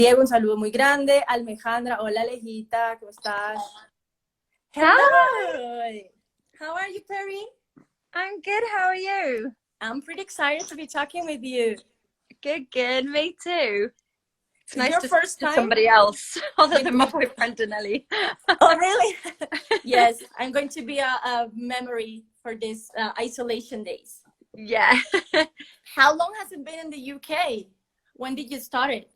Diego, un saludo muy grande. Alejandra, hola Alejita, ¿cómo estás? Hi, Hello! How are you, Perry? I'm good. How are you? I'm pretty excited to be talking with you. Good, good. Me too. It's Is nice your to speak first to time somebody else other with than my boyfriend and Ellie. Oh, really? Yes, I'm going to be a memory for this isolation days. Yeah. How long has it been in the UK? When did you start it?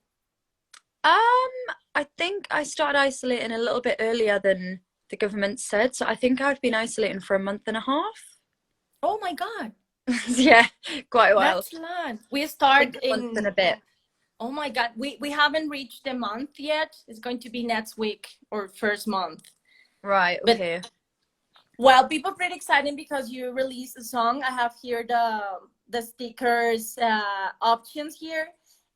I think I started isolating a little bit earlier than the government said. So I think I've been isolating for a month and a half. Oh my God, Yeah, quite a while. that's long. We I start think a month and in a bit. Oh my God, we haven't reached the month yet. It's going to be next week or first month. Right, But okay. well, people pretty excited because you released a song. I have here the stickers options here,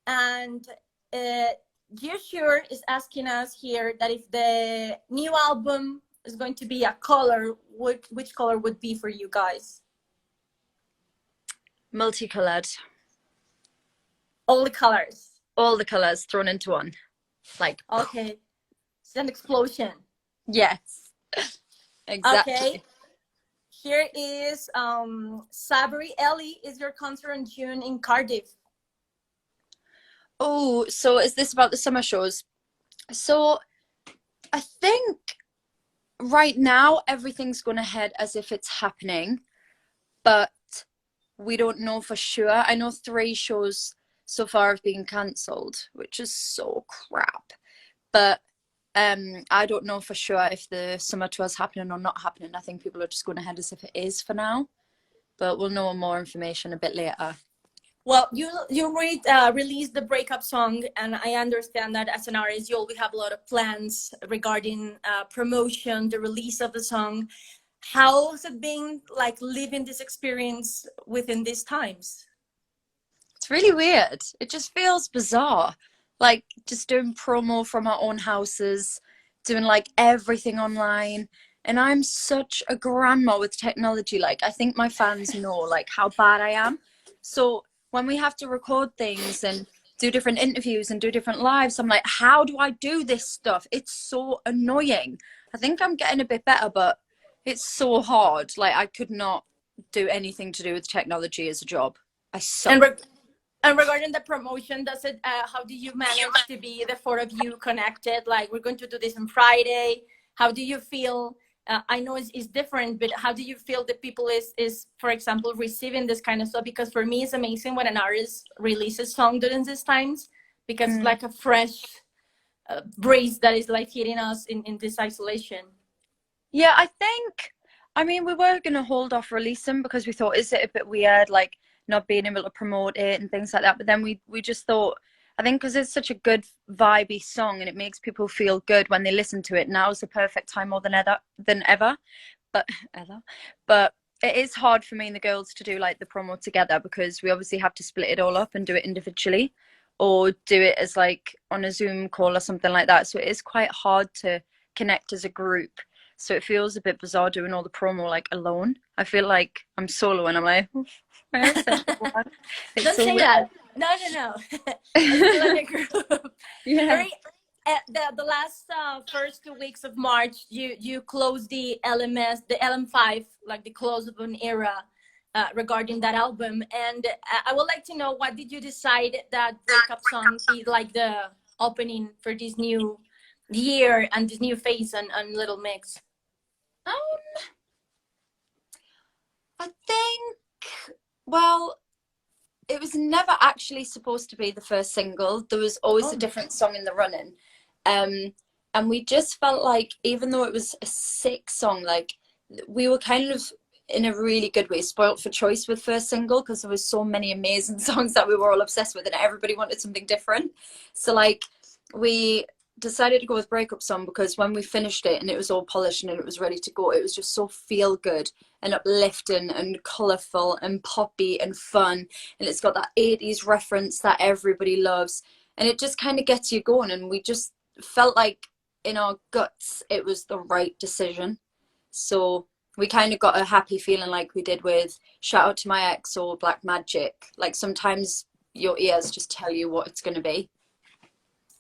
and uh, you sure is asking us here that if the new album is going to be a color, which color would be for you guys? Multicolored. All the colors. All the colours thrown into one. Like, Okay, it's an explosion. yes, Okay. exactly. Here is Sabri Ellie is your concert in June in Cardiff. Oh, so is this about the summer shows? So I think right now everything's going ahead as if it's happening, but we don't know for sure. I know 3 shows so far have been cancelled, which is so crap. But I don't know for sure if the summer tour is happening or not happening. I think people are just going ahead as if it is for now, but we'll know more information a bit later. Well, you released the breakup song, and I understand that as an artist, you always have a lot of plans regarding promotion, the release of the song. How has it been like living this experience within these times? It's really weird. It just feels bizarre. Like just doing promo from our own houses, doing like everything online. And I'm such a grandma with technology. Like I think my fans know like how bad I am. So when we have to record things and do different interviews and do different lives, I'm like, how do I do this stuff? It's so annoying. I think I'm getting a bit better, but it's so hard. Like I could not do anything to do with technology as a job. I And suck. and regarding the promotion, does it? How do you manage to be the four of you connected? Like we're going to do this on Friday. How do you feel? I know it's different, but how do you feel that people is for example receiving this kind of stuff? Because for me, it's amazing when an artist releases song during these times because it's Mm. like a fresh breeze that is like hitting us in this isolation. Yeah, I mean, we were going to hold off releasing because we thought, is it a bit weird, like not being able to promote it and things like that? But then we just thought, I think because it's such a good vibey song and it makes people feel good when they listen to it, now's the perfect time more than ever. But ever. But it is hard for me and the girls to do like the promo together because we obviously have to split it all up and do it individually or do it as like on a Zoom call or something like that. So it is quite hard to connect as a group. So it feels a bit bizarre doing all the promo like alone. I feel like I'm solo and I'm like, where is everyone? It's Don't so say weird. that. No, no, no. I'm still in a group. Yeah. Very. The last first 2 weeks of March, you closed the LMS, the LM5, like the close of an era regarding that album. And I would like to know, what did you decide that breakup song be like the opening for this new year and this new phase on Little Mix? Um, I think, well, it was never actually supposed to be the first single. There was always a Oh, different song in the running. Um, and we just felt like, even though it was a sick song, like we were kind of in a really good way spoilt for choice with first single because there was so many amazing songs that we were all obsessed with and everybody wanted something different. So like we decided to go with breakup song because when we finished it and it was all polished and it was ready to go, it was just so feel good and uplifting and colourful and poppy and fun, and it's got that 80s reference that everybody loves, and it just kind of gets you going, and we just felt like in our guts it was the right decision. So we kind of got a happy feeling like we did with Shout Out to My Ex or Black Magic. Like sometimes your ears just tell you what it's going to be.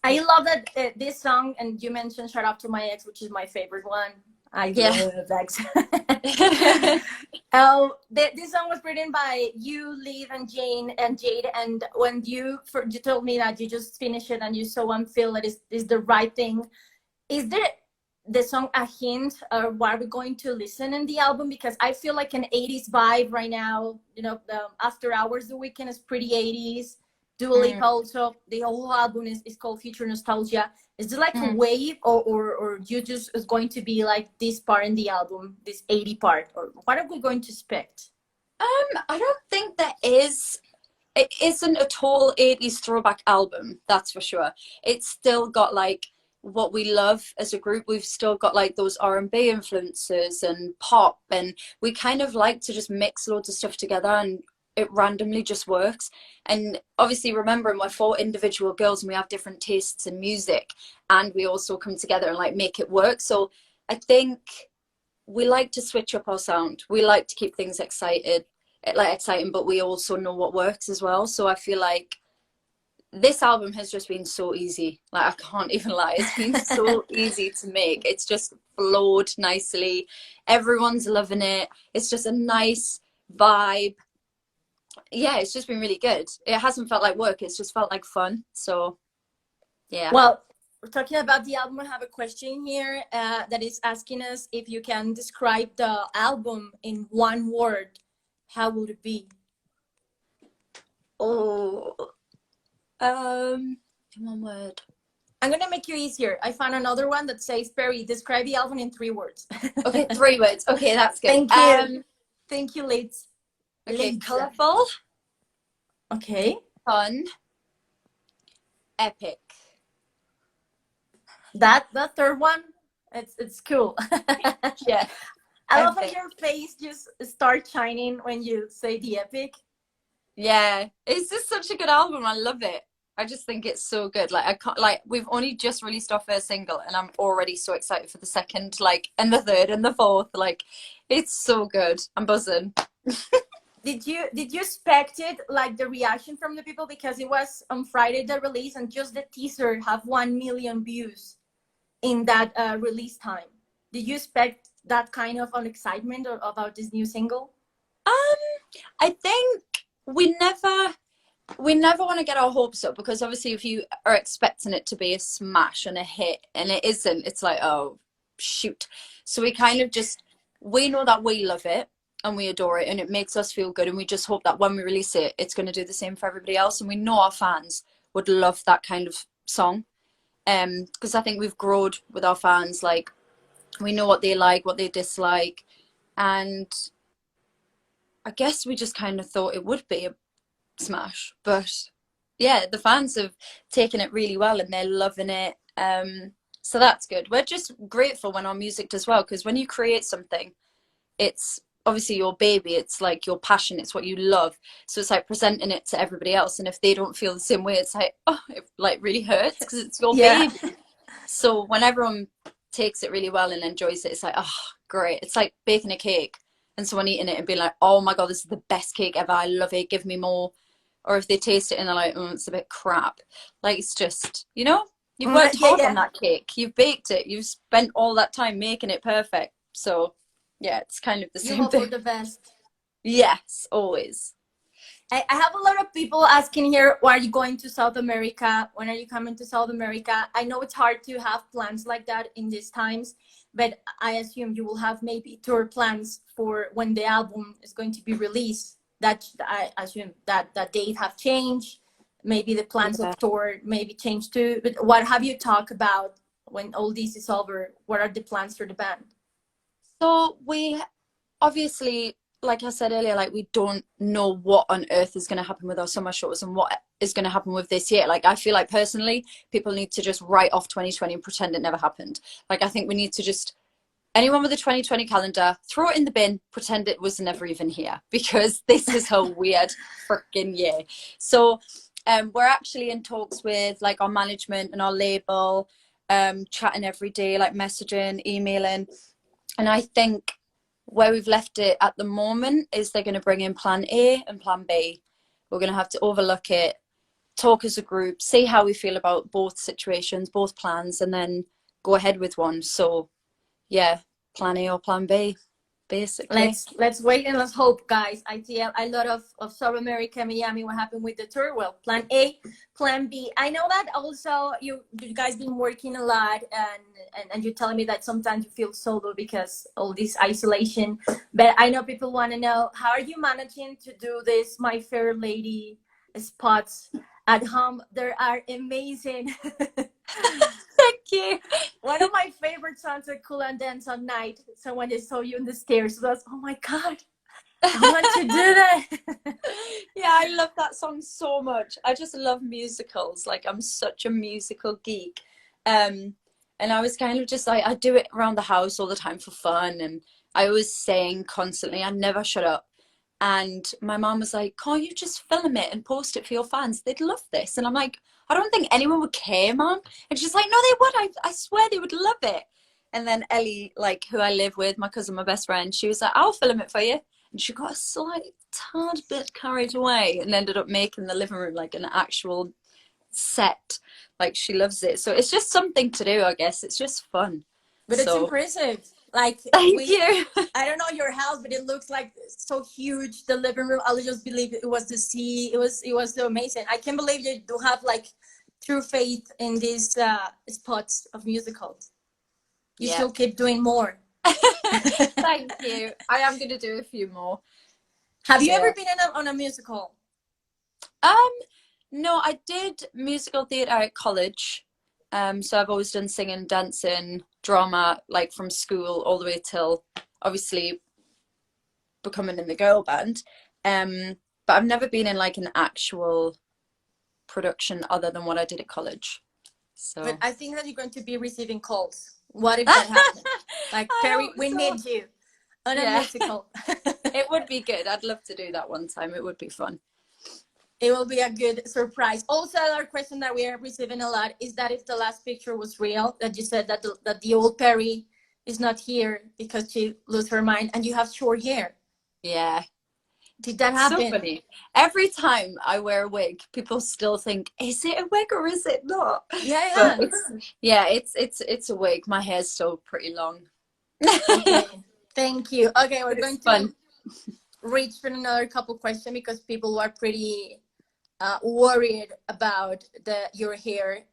I love that this song, and you mentioned "Shout Out to My Ex," which is my favorite one. I Yeah. love Ex. This song was written by you, Liv, and Jane and Jade. And when you told me that you just finished it and you saw and feel that is the right thing, is there the song a hint or what we're going to listen in the album? Because I feel like an 80s vibe right now. You know, the After Hours, The Weekend is pretty 80s. Dua Lipa also, the whole album is called Future Nostalgia. Is it like a wave, or you just is going to be like this part in the album, this 80 part, or what are we going to expect? I don't think there is. It isn't a total 80s throwback album, that's for sure. It's still got like what we love as a group. We've still got like those R&B influences and pop, and we kind of like to just mix loads of stuff together, and it randomly just works. And obviously, remembering we're four individual girls and we have different tastes in music, and we also come together and like make it work. So I think we like to switch up our sound. We like to keep things exciting, but we also know what works as well. So I feel like this album has just been so easy. Like, I can't even lie, it's been so easy to make. It's just flowed nicely. Everyone's loving it. It's just a nice vibe. Yeah, it's just been really good. It hasn't felt like work, it's just felt like fun. So yeah. Well, we're talking about the album. I have a question here that is asking us if you can describe the album in one word. How would it be? Oh, in one word. I'm gonna make you easier. I found another one that says, Perrie, describe the album in 3 words. Okay, 3 words. Okay, that's good. Thank you. Thank you, Liz. Okay, Liz. colourful. Okay. Fun. Epic. That third one, it's cool. Yeah. I love how your face just starts shining when you say the epic. Yeah, it's just such a good album. I love it. I just think it's so good. Like, I can't, like, we've only just released our first single and I'm already so excited for the second, like, and the third and the fourth. Like, it's so good. I'm buzzing. Did you expect it, like the reaction from the people, because it was on Friday the release and just the teaser have 1 million views in that release time? Did you expect that kind of an excitement about this new single? I think we never want to get our hopes up, because obviously if you are expecting it to be a smash and a hit and it isn't, it's like, oh shoot. So we kind of just, we know that we love it and we adore it and it makes us feel good, and we just hope that when we release it, it's going to do the same for everybody else. And we know our fans would love that kind of song, because I think we've grown with our fans. Like, we know what they like, what they dislike, and I guess we just kind of thought it would be a smash. But yeah, the fans have taken it really well and they're loving it. So that's good. We're just grateful when our music does well, because when you create something, it's obviously your baby, it's like your passion, it's what you love. So it's like presenting it to everybody else, and if they don't feel the same way, it's like, oh, it like really hurts because it's your baby. So when everyone takes it really well and enjoys it, it's like, oh great. It's like baking a cake and someone eating it and being like, oh my god, this is the best cake ever, I love it, give me more. Or if they taste it and they're like, oh, it's a bit crap. Like, it's just, you know, you've worked hard on that cake, you've baked it, you've spent all that time making it perfect. So yeah, it's kind of the same thing. You hope for the best. Yes, always. I have a lot of people asking here, why are you going to South America? When are you coming to South America? I know it's hard to have plans like that in these times, but I assume you will have maybe tour plans for when the album is going to be released. That I assume that date have changed. Maybe the plans of tour maybe change too. But what have you talked about when all this is over? What are the plans for the band? So we obviously, like I said earlier, like, we don't know what on earth is going to happen with our summer shows and what is going to happen with this year. Like, I feel like personally, people need to just write off 2020 and pretend it never happened. Like, I think we need to just, anyone with a 2020 calendar, throw it in the bin, pretend it was never even here, because this is a weird freaking year. So we're actually in talks with like our management and our label, chatting every day, like messaging, emailing. And I think where we've left it at the moment is they're going to bring in plan A and plan B. We're going to have to overlook it, talk as a group, see how we feel about both situations, both plans, and then go ahead with one. So yeah, plan A or plan B, basically. Let's wait and let's hope, guys. ITL, a lot of South America, Miami. What happened with the tour? Well, plan A, plan B. I know that also you guys been working a lot, and you're telling me that sometimes you feel solo because all this isolation. But I know people want to know, how are you managing to do this, My Fair Lady spots at home? They are amazing. Thank you. One of my favorite songs are Cool and Dance on Night. So when they saw you in the stairs, it was, oh my God, I want to do that. Yeah, I love that song so much. I just love musicals. Like, I'm such a musical geek. And I was kind of just like, I do it around the house all the time for fun. And I always sing constantly. I never shut up. And my mom was like, can't you just film it and post it for your fans? They'd love this. And I'm like, I don't think anyone would care, Mom. And she's like, no, they would. I swear they would love it. And then Ellie, like, who I live with, my cousin, my best friend, she was like, I'll film it for you. And she got a slight tad bit carried away and ended up making the living room like an actual set. Like, she loves it. So it's just something to do, I guess. It's just fun. But it's impressive. Like, thank you. I don't know your house, but it looks like so huge. The living room, I'll just believe it was the sea. It was so amazing. I can't believe you do have like true faith in these spots of musicals. You still keep doing more. Thank you. I am going to do a few more. Have you ever been on a musical? No, I did musical theatre at college. So I've always done singing, dancing, drama, like from school all the way till obviously becoming in the girl band. But I've never been in like an actual production other than what I did at college. So but I think that you're going to be receiving calls. What if that happens? Like, Perrie, we need you on a musical. It would be good. I'd love to do that one time. It would be fun. It will be a good surprise. Also, another question that we are receiving a lot is that if the last picture was real, that you said that the old Perrie is not here because she lost her mind, and you have short hair. Yeah. Did that happen? So funny. Every time I wear a wig, people still think, is it a wig or is it not? Yeah. It's a wig. My hair's still pretty long. Okay. Thank you. Okay, we're going to reach for another couple questions because people are pretty worried about your hair.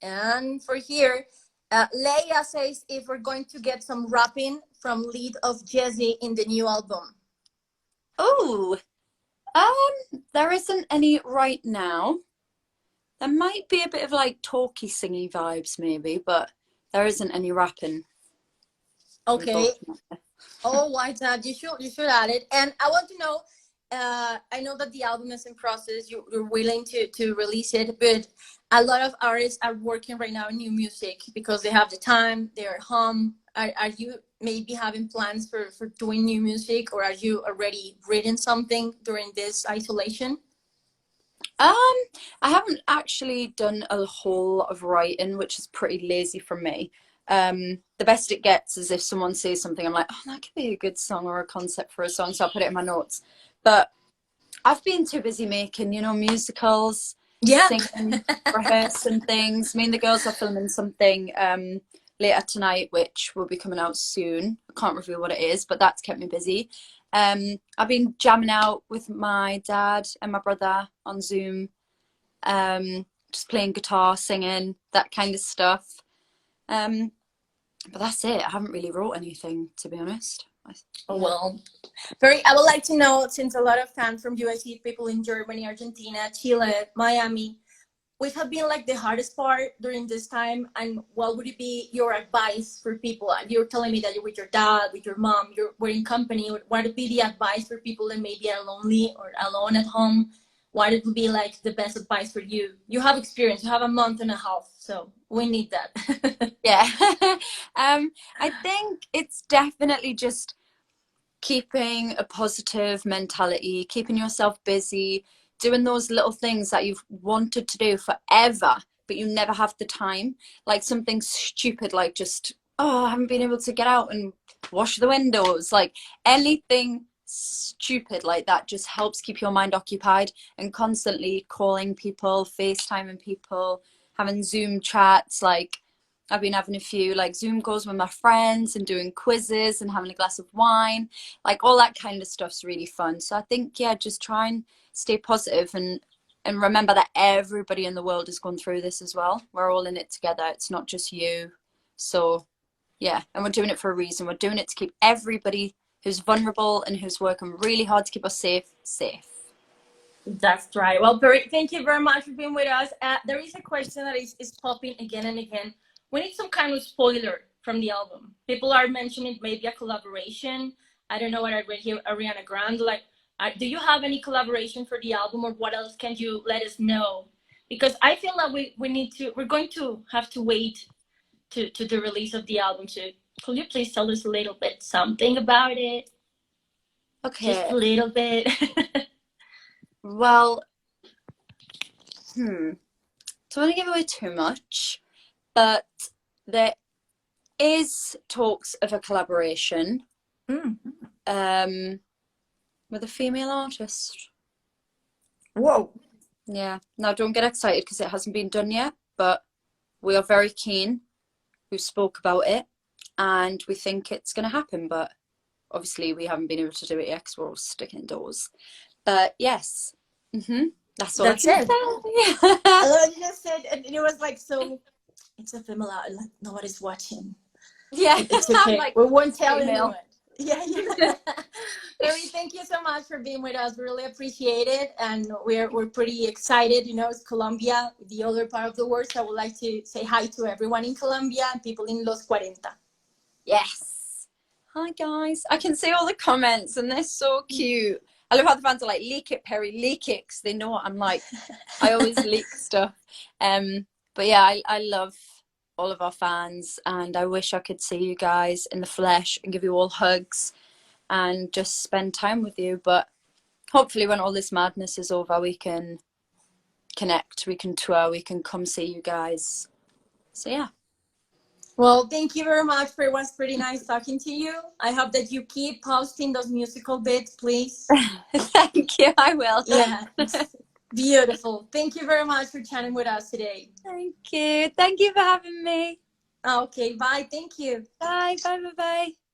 And for here, Leia says if we're going to get some rapping from lead of Jessie in the new album. Oh, there isn't any right now. There might be a bit of like talky singy vibes maybe, but there isn't any rapping. Okay. Oh, why not? You should add it. And I want to know, I know that the album is in process. You're willing to release it, but a lot of artists are working right now in new music because they have the time, they're at home. Are you maybe having plans for doing new music, or are you already written something during this isolation? I haven't actually done a whole lot of writing, which is pretty lazy from me. The best it gets is if someone says something, I'm like, oh, that could be a good song or a concept for a song, so I'll put it in my notes. But I've been too busy making, musicals, singing, rehearsing things. Me and the girls are filming something later tonight, which will be coming out soon. I can't reveal what it is, but that's kept me busy. I've been jamming out with my dad and my brother on Zoom, just playing guitar, singing, that kind of stuff. But that's it. I haven't really wrote anything, to be honest. Well, Perrie, I would like to know, since a lot of fans from USA, people in Germany, Argentina, Chile, Miami, which have been like the hardest part during this time, and what would it be your advice for people? You're telling me that you're with your dad, with your mom, we're in company. What would be the advice for people that maybe are lonely or alone at home? What would be like the best advice for you? You have experience. You have a month and a half, so we need that. Yeah. I think it's definitely just keeping a positive mentality, keeping yourself busy, doing those little things that you've wanted to do forever, but you never have the time. Like something stupid, like just, I haven't been able to get out and wash the windows. Like anything stupid like that just helps keep your mind occupied, and constantly calling people, FaceTiming people, having Zoom chats. Like I've been having a few like Zoom calls with my friends and doing quizzes and having a glass of wine, like all that kind of stuff's really fun. So I think, yeah, just try and stay positive and remember that everybody in the world is going through this as well. We're all in it together. It's not just you. So yeah, and we're doing it for a reason. We're doing it to keep everybody who's vulnerable and who's working really hard to keep us safe. That's right. Well, Perrie, thank you very much for being with us. There is a question that is popping again and again. We need some kind of spoiler from the album. People are mentioning maybe a collaboration. I don't know what I read here, Ariana Grande. Like, do you have any collaboration for the album, or what else can you let us know? Because I feel that we're going to have to wait to the release of the album. So could you please tell us a little bit something about it? Okay. Just a little bit. Well, don't want to give away too much, but there is talks of a collaboration with a female artist. Whoa. Yeah. Now, don't get excited because it hasn't been done yet, but we are very keen. We spoke about it and we think it's going to happen, but obviously we haven't been able to do it yet because we're all stuck indoors. But yes, that's all I can say. I love what you just said, and it was like, so it's a female out, like nobody's watching. Yeah, it's okay. Like, we won't tell anyone. Yeah. Perrie, thank you so much for being with us. We really appreciate it, and we're pretty excited. You know, it's Colombia, the other part of the world. So I would like to say hi to everyone in Colombia and people in LOS40. Yes. Hi guys. I can see all the comments and they're so cute. I love how the fans are like, leak it, Perrie, leak it, because they know what I'm like. I always leak stuff. But yeah, I love all of our fans, and I wish I could see you guys in the flesh and give you all hugs and just spend time with you. But hopefully when all this madness is over, we can connect, we can tour, we can come see you guys. So yeah. Well, thank you very much. It was pretty nice talking to you. I hope that you keep posting those musical bits, please. Thank you. I will. Yeah. Beautiful. Thank you very much for chatting with us today. Thank you. Thank you for having me. Okay. Bye. Thank you. Bye. Bye. Bye. Bye.